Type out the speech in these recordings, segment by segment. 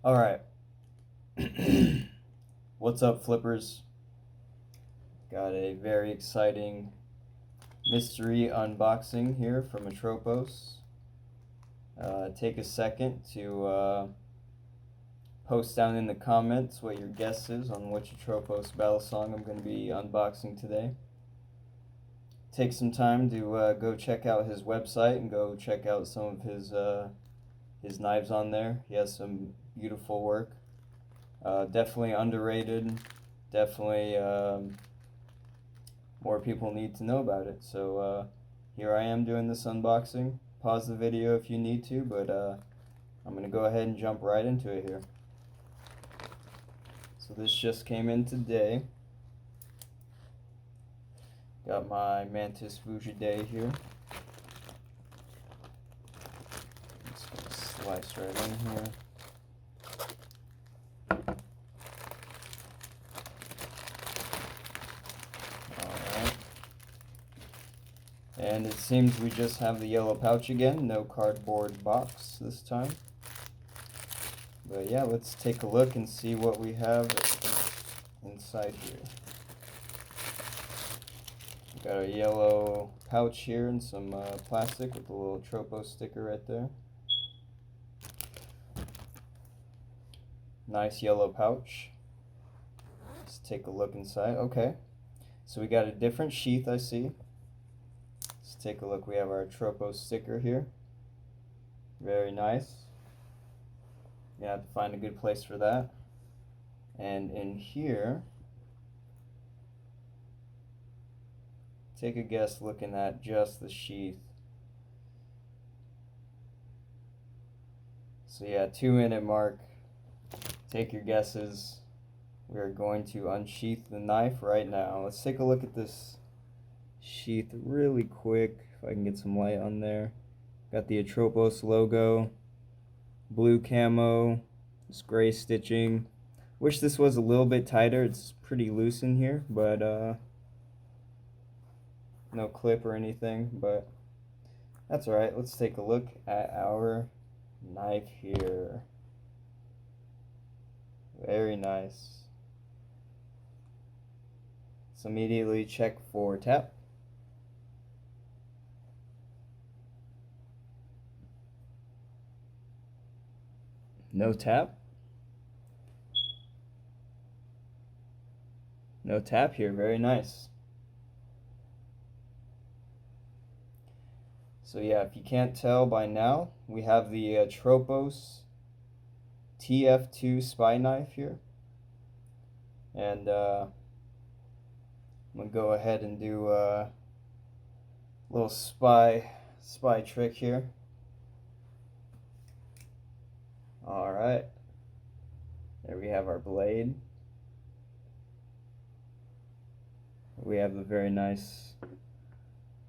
All right. What's up, flippers? Got a very exciting mystery unboxing here from Atropos. Take a second to post down in the comments what your guess is on which Atropos Balisong I'm going to be unboxing today. Take some time to go check out his website and go check out some of his knives on there. He has some beautiful work. Definitely underrated. Definitely more people need to know about it. So here I am doing this unboxing. Pause the video if you need to, but I'm going to go ahead and jump right into it here. So this just came in today. Got my Mantis Vujade here. Just going to slice right in here. And it seems we just have the yellow pouch again, no cardboard box this time. But yeah, let's take a look and see what we have inside here. We've got a yellow pouch here and some plastic with a little Atropos sticker right there. Nice yellow pouch. Let's take a look inside. Okay, so we got a different sheath, I see. Let's take a look. We have our Atropos sticker here. Very nice. You have to find a good place for that. And in here, take a guess looking at just the sheath. So yeah, 2-minute mark. Take your guesses. We are going to unsheath the knife right now. Let's take a look at this sheath really quick, if I can get some light on there. Got the Atropos logo, blue camo, this gray stitching. Wish this was a little bit tighter. It's pretty loose in here, but no clip or anything, but that's alright. Let's take a look at our knife here. Very nice. Let's immediately check for tap. No tap. No tap here. Very nice. So yeah, if you can't tell by now, we have the Atropos TF2 spy knife here. And I'm going to go ahead and do a little spy trick here. Alright, there we have our blade. We have the very nice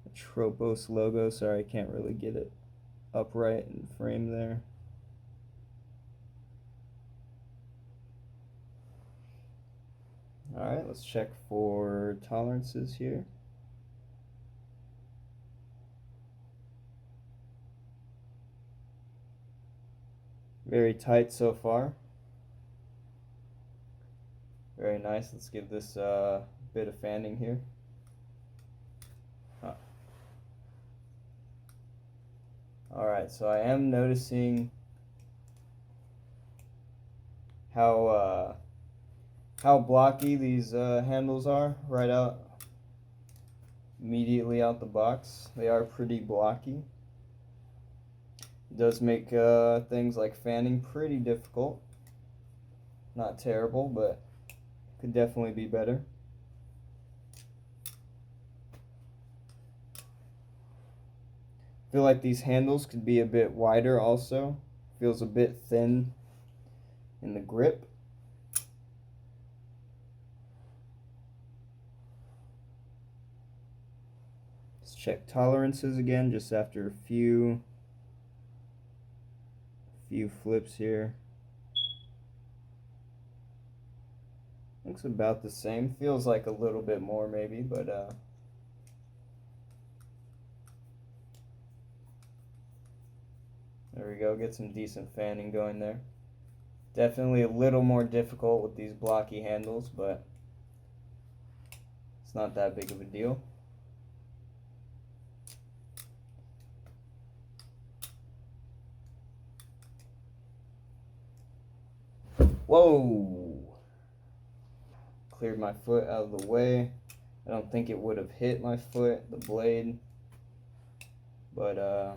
Atropos logo. Sorry, I can't really get it upright and frame there. Alright, let's check for tolerances here. Very tight so far. Very nice. Let's give this a bit of fanning here. Alright, so I am noticing how blocky these handles are right out immediately out the box. They are pretty blocky. It does make things like fanning pretty difficult. Not terrible, but could definitely be better. Feel like these handles could be a bit wider also. Feels a bit thin in the grip. Let's check tolerances again just after a few flips here. Looks about the same. Feels like a little bit more maybe, but there we go. Get some decent fanning going there. Definitely a little more difficult with these blocky handles, but it's not that big of a deal. Whoa! Cleared my foot out of the way. I don't think it would have hit my foot, the blade. But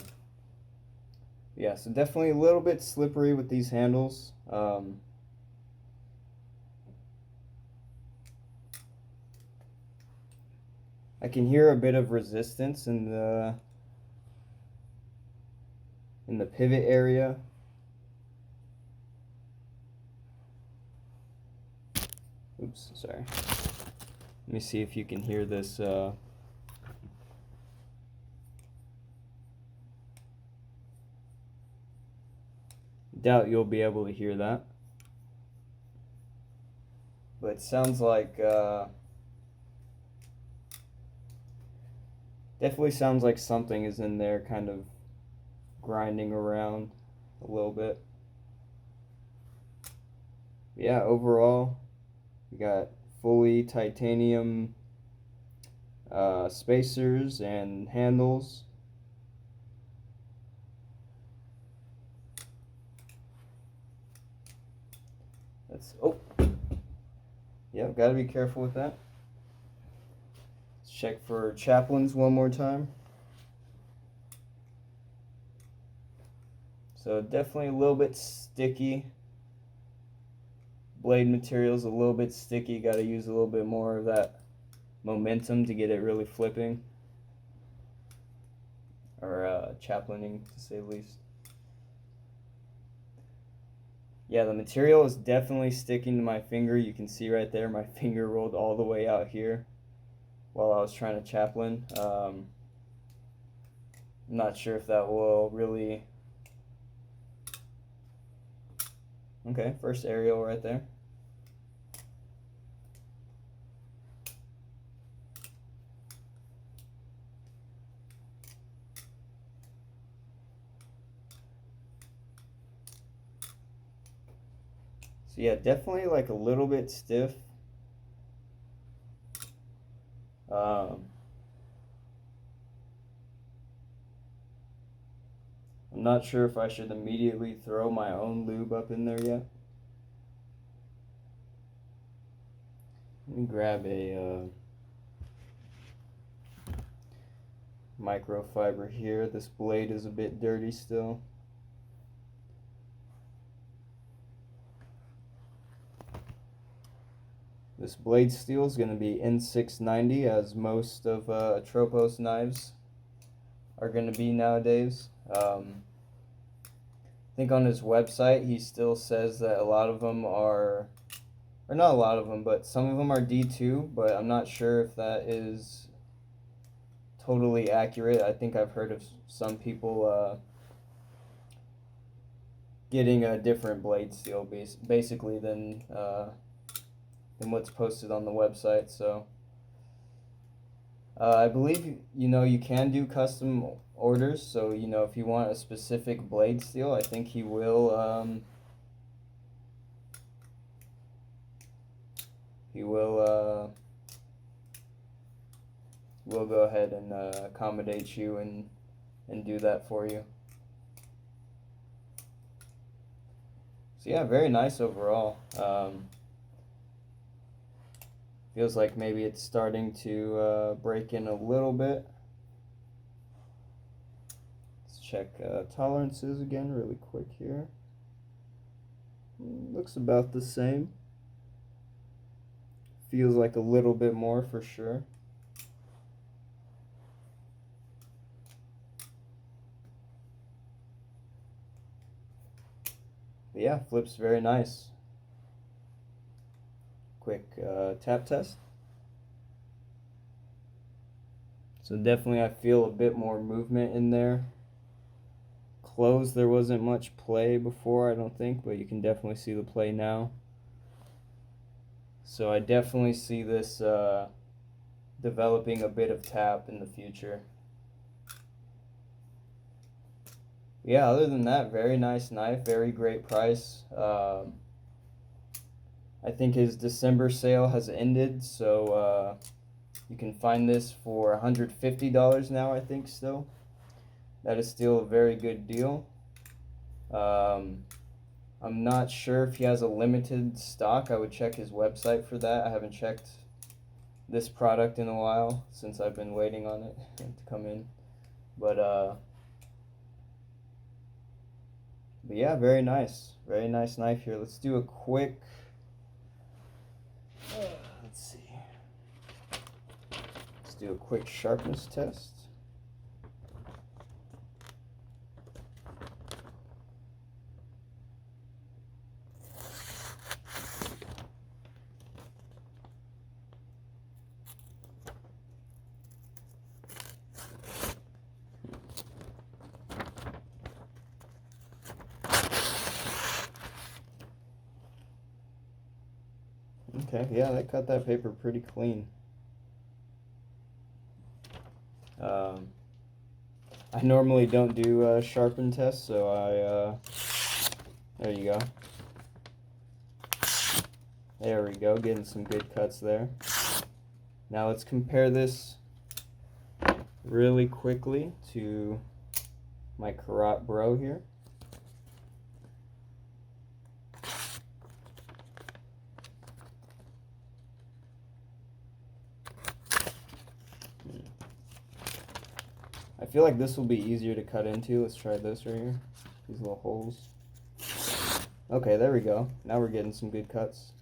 yeah, so definitely a little bit slippery with these handles. I can hear a bit of resistance in the pivot area. Oops, sorry. Let me see if you can hear this. Doubt you'll be able to hear that. But it sounds like, definitely sounds like something is in there kind of grinding around a little bit. Yeah, overall, we got fully titanium spacers and handles. That's, oh, yeah, gotta be careful with that. Let's check for chaplains one more time. So definitely a little bit sticky. Blade material is a little bit sticky. Got to use a little bit more of that momentum to get it really flipping, or chaplaining to say the least. Yeah, the material is definitely sticking to my finger. You can see right there, my finger rolled all the way out here while I was trying to chaplain. I'm not sure if that will really... Okay, first aerial right there. So yeah, definitely like a little bit stiff. I'm not sure if I should immediately throw my own lube up in there yet. Let me grab a microfiber here. This blade is a bit dirty still. This blade steel is going to be N690, as most of Atropos knives are going to be nowadays. I think on his website he still says that a lot of them are, or not a lot of them, but some of them are D2, but I'm not sure if that is totally accurate. I think I've heard of some people getting a different blade steel basically than what's posted on the website. So I believe you can do custom orders. So if you want a specific blade steel, I think he will will go ahead and accommodate you and do that for you. So yeah, very nice overall. Feels like maybe it's starting to break in a little bit. Let's check tolerances again really quick here. Looks about the same. Feels like a little bit more for sure. But yeah, flips very nice. Quick tap test. So definitely I feel a bit more movement in there. Closed, there wasn't much play before, I don't think, but you can definitely see the play now. So I definitely see this developing a bit of tap in the future. Yeah, other than that, very nice knife, very great price. I think his December sale has ended, so you can find this for $150 now, I think, still. That is still a very good deal. I'm not sure if he has a limited stock. I would check his website for that. I haven't checked this product in a while since I've been waiting on it to come in. But yeah, very nice. Very nice knife here. Let's do a quick, let's see. Let's do a quick sharpness test. Okay, yeah, they cut that paper pretty clean. I normally don't do sharpen tests, so there you go. There we go, getting some good cuts there. Now let's compare this really quickly to my Karat Bro here. I feel like this will be easier to cut into. Let's try this right here. These little holes. Okay, there we go. Now we're getting some good cuts.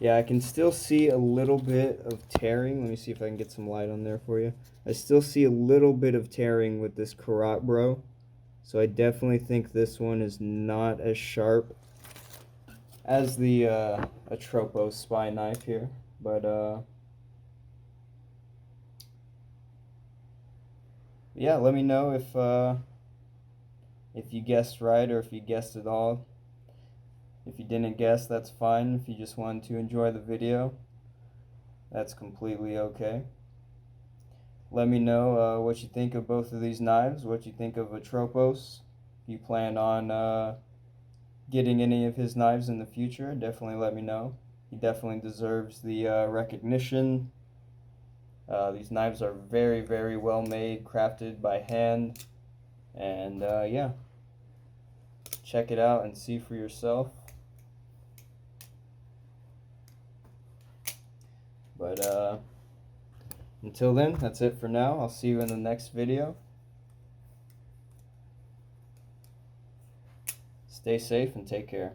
Yeah, I can still see a little bit of tearing. Let me see if I can get some light on there for you. I still see a little bit of tearing with this Karat Bro. So I definitely think this one is not as sharp as the Atropos spy knife here. But yeah, let me know if you guessed right or if you guessed it all. If you didn't guess, that's fine. If you just wanted to enjoy the video, that's completely okay. Let me know what you think of both of these knives, what you think of Atropos. If you plan on getting any of his knives in the future, definitely let me know. He definitely deserves the recognition. These knives are very, very well made, crafted by hand. And yeah, check it out and see for yourself. But until then, that's it for now. I'll see you in the next video. Stay safe and take care.